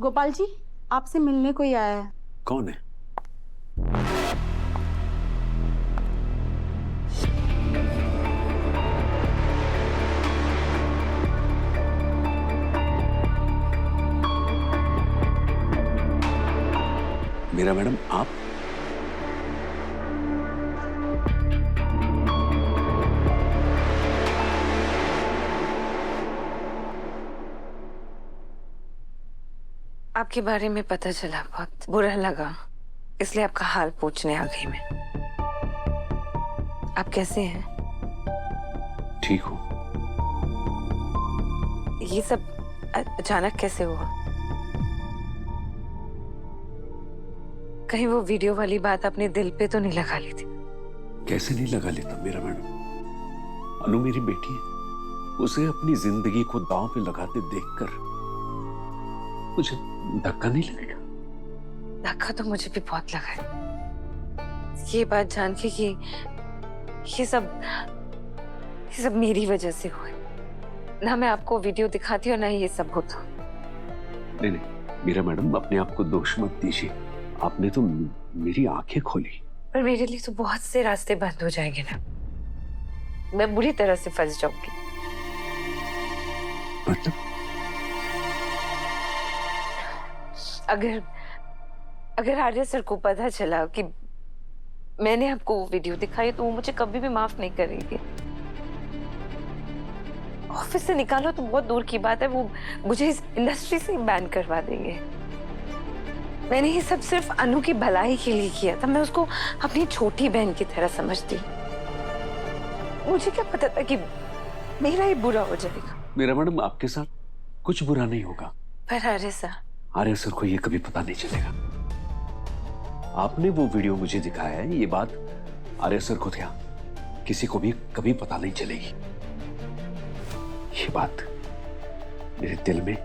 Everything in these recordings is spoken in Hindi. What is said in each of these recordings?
गोपाल जी, आपसे मिलने कोई आया है। कौन है? मीरा मैडम, आप? आपके बारे में पता चला, बहुत बुरा लगा, इसलिए आपका हाल पूछने आ गई मैं। आप कैसे हैं? ठीक हूँ। ये सब अचानक कैसे हुआ? कहीं वो वीडियो वाली बात अपने दिल पे तो नहीं लगा ली थी? कैसे नहीं लगा लेता मीरा मैडम? अनु मेरी बेटी है, उसे अपनी जिंदगी को दांव पे लगाते देखकर मुझे धक्का नहीं लगेगा? धक्का तो मुझे भी बहुत लगा है, ये बात जान के कि ये सब मेरी वजह से हुआ है। ना मैं आपको वीडियो दिखाती और ना ये सब होता। नहीं नहीं मीरा मैडम, अपने आप को दोष मत दीजिए। आपने तो मेरी आंखें खोली। पर मेरे लिए तो बहुत से रास्ते बंद हो जाएंगे ना, मैं बुरी तरह से फंस जाऊंगी। मतलब? अगर आर्य सर को पता चला कि मैंने आपको वो वीडियो दिखाई तो वो मुझे कभी भी माफ नहीं करेंगे। ऑफिस से निकालो तो बहुत दूर की बात है, वो मुझे इस इंडस्ट्री से बैन करवा देंगे। मैंने ये सब सिर्फ अनु की भलाई के लिए किया था, मैं उसको अपनी छोटी बहन की तरह समझती। मुझे क्या पता था कि मेरा ही बुरा हो जाएगा। मीरा मैडम, आपके साथ कुछ बुरा नहीं होगा। पर आर्य सर को ये कभी पता नहीं चलेगा। आपने वो वीडियो मुझे दिखाया है, ये बात आर्य सर को क्या किसी को भी कभी पता नहीं चलेगी। ये बात मेरे दिल में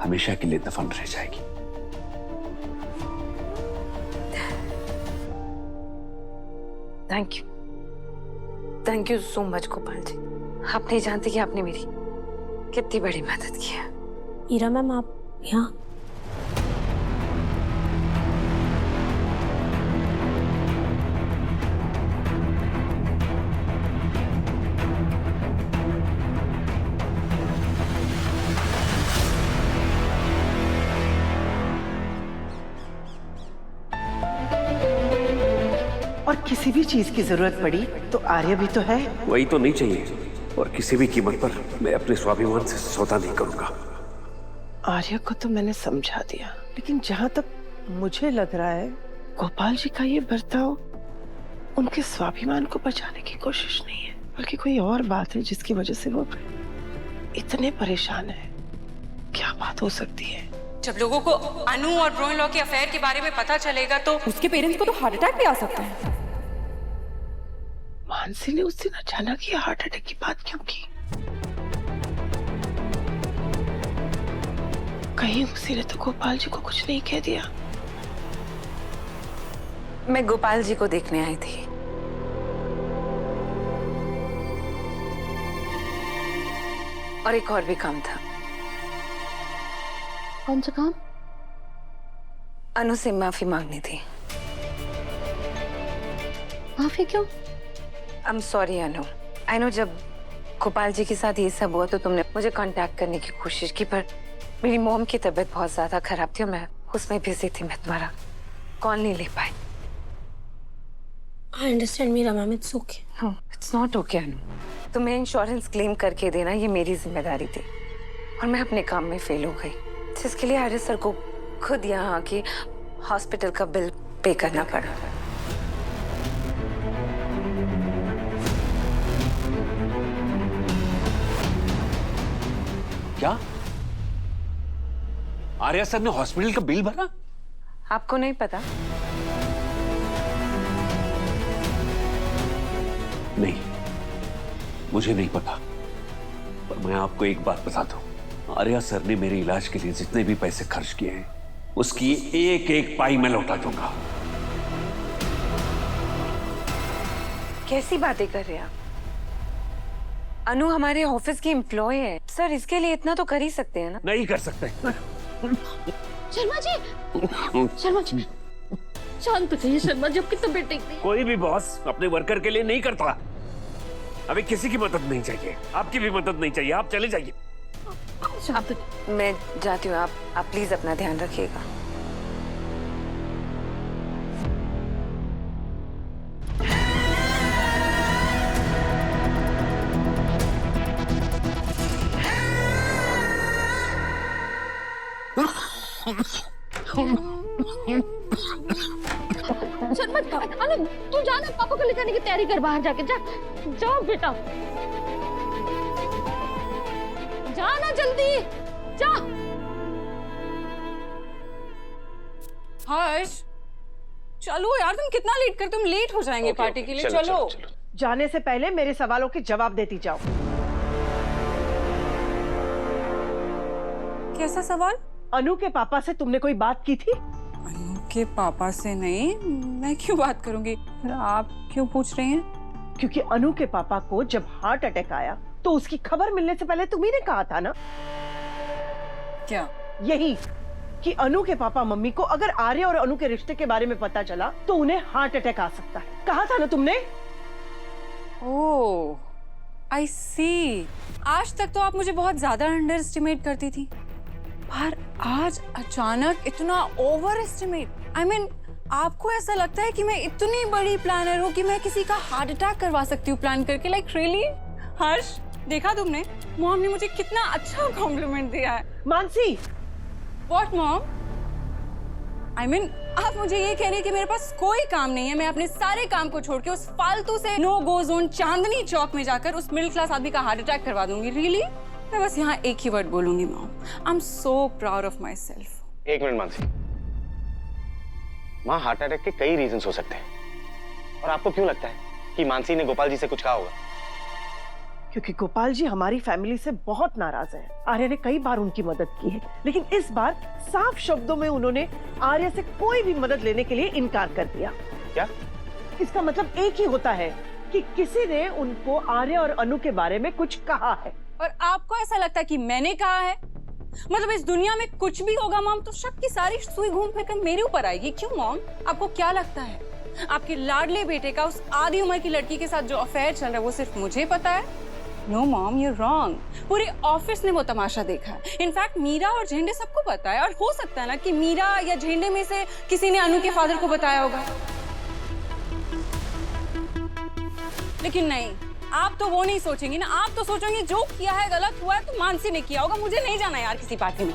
हमेशा के लिए दफन रह जाएगी। Thank you so much Gopal ji. आप नहीं जानते कि आपने मेरी कितनी बड़ी मदद की है। मीरा मैम, आप यहाँ? और किसी भी चीज की जरूरत पड़ी तो आर्य भी तो है। वही तो नहीं चाहिए, और किसी भी कीमत पर मैं अपने स्वाभिमान से सौदा नहीं करूंगा। आर्य को तो मैंने समझा दिया, लेकिन जहां तक मुझे लग रहा है गोपाल जी का ये बर्ताव उनके स्वाभिमान को बचाने की कोशिश नहीं है, बल्कि कोई और बात है जिसकी वजह से वो इतने परेशान है। क्या बात हो सकती है? जब लोगों को अनु और ब्रोइन लॉ के अफेयर के बारे में पता चलेगा तो उसके पेरेंट्स को तो हार्ट अटैक भी आ सकता है। मानसी ने उस दिन अचानक ये हार्ट अटैक की बात क्यों की? कहीं उसी ने तो गोपाल जी को कुछ नहीं कह दिया? मैं गोपाल जी को देखने आई थी। और एक और भी काम था। कौन सा काम? अनु से माफी मांगनी थी। माफी क्यों? I'm sorry Anu. I know जब गोपाल जी के साथ ये सब हुआ तो तुमने मुझे कांटेक्ट करने की कोशिश की, पर मेरी मॉम की तबीयत बहुत ज्यादा खराब थी और मैं उसमें बिजी थी, मैं तुम्हारा कॉल नहीं ले पाई। I understand Meera ma'am, it's okay। हाँ, it's not okay अनु। तुम्हें इंश्योरेंस क्लेम करके देना ये मेरी जिम्मेदारी थी और मैं अपने काम में फेल हो गई, जिसके लिए आर्य सर को खुद यहाँ आके हॉस्पिटल का बिल पे करना पड़ा। क्या आर्या सर ने हॉस्पिटल का बिल भरा? आपको नहीं पता? नहीं, मुझे नहीं पता, पर मैं आपको एक बात बता दूं, आर्या सर ने मेरे इलाज के लिए जितने भी पैसे खर्च किए हैं उसकी एक एक पाई मैं लौटा दूंगा। कैसी बातें कर रहे हैं आप? अनु हमारे ऑफिस की एम्प्लॉय है सर, इसके लिए इतना तो कर ही सकते हैं ना? नहीं कर सकते, शर्मा जी, शर्मा जी, शांत हो जाइए शर्मा जी, आपकी तबीयत ठीक नहीं। कोई भी बॉस अपने वर्कर के लिए नहीं करता। अभी किसी की मदद नहीं चाहिए, आपकी भी मदद नहीं चाहिए, आप चले जाइए। मैं जाती हूँ, आप प्लीज अपना ध्यान रखिएगा। शर्मा जी, अरे तू जाना, पापा को लेकर आने की तैयारी कर, बाहर जाके जा। जाओ बेटा, जाना जल्दी, जा। हर्ष, चलो यार, तुम कितना लेट कर, तुम लेट हो जाएंगे पार्टी के लिए। चलो। जाने से पहले मेरे सवालों के जवाब देती जाओ। कैसा सवाल? अनु के पापा से तुमने कोई बात की थी? अनु के पापा से नहीं, मैं क्यों बात करूंगी? फिर आप क्यों पूछ रही हैं? क्योंकि अनु के पापा को जब हार्ट अटैक आया तो उसकी खबर मिलने से पहले तुम्ही ने कहा था ना, क्या? यही कि अनु के पापा मम्मी को अगर आर्य और अनु के रिश्ते के बारे में पता चला तो उन्हें हार्ट अटैक आ सकता है। कहा था ना तुमने? ओह, आई सी। आज तक तो आप मुझे बहुत ज्यादा अंडर एस्टिमेट करती थी, पर आज अचानक इतना ओवर एस्टिमेट। आई मीन, आपको ऐसा लगता है कि मैं इतनी बड़ी प्लानर हूँ कि मैं किसी का हार्ट अटैक करवा सकती हूँ प्लान करके? Like really? हर्ष, देखा तुमने, मॉम ने मुझे कितना अच्छा कॉम्प्लीमेंट दिया है। Mansi, what mom? I mean, आप मुझे ये कह रही है कि मेरे पास कोई काम नहीं है, मैं अपने सारे काम को छोड़ के उस फालतू से नो गो जोन चांदनी चौक में जाकर उस मिडिल क्लास आदमी का हार्ट अटैक करवा दूंगी? रियली? मैं बस यहाँ एक ही वर्ड बोलूंगी, mom, I am so proud of my self. एक मिनट मानसी, माँ, हार्ट अटैक के कई रीजंस हो सकते हैं, और आपको क्यों लगता है कि मानसी ने गोपाल जी से कुछ कहा होगा? क्योंकि गोपाल जी हमारी फैमिली से बहुत नाराज हैं। आर्य ने कई बार उनकी मदद की है, लेकिन इस बार साफ शब्दों में उन्होंने आर्य से कोई भी मदद लेने के लिए इनकार कर दिया। क्या? इसका मतलब एक ही होता है कि किसी ने उनको आर्य और अनु के बारे में कुछ कहा है। और आपको ऐसा लगता है कि मैंने कहा है? मतलब इस दुनिया में कुछ भी होगा मॉम तो शक की सारी सुई घूम फिर कर मेरे ऊपर आएगी। क्यों मॉम, आपको क्या लगता है आपके लाडले बेटे का उस आधी उम्र की लड़की के साथ जो अफेयर चल रहा है वो सिर्फ मुझे पता है? No mom, you wrong. पूरे ऑफिस ने वो तमाशा देखा है। इनफैक्ट मीरा और झेंडे सबको पता है, और हो सकता है ना कि मीरा या झेंडे में से किसी ने अनु के फादर को बताया होगा। लेकिन नहीं, आप तो वो नहीं सोचेंगी ना, आप तो सोचेंगी जो किया है गलत हुआ है तो मानसी ने किया होगा। मुझे नहीं जाना यार किसी पार्टी में।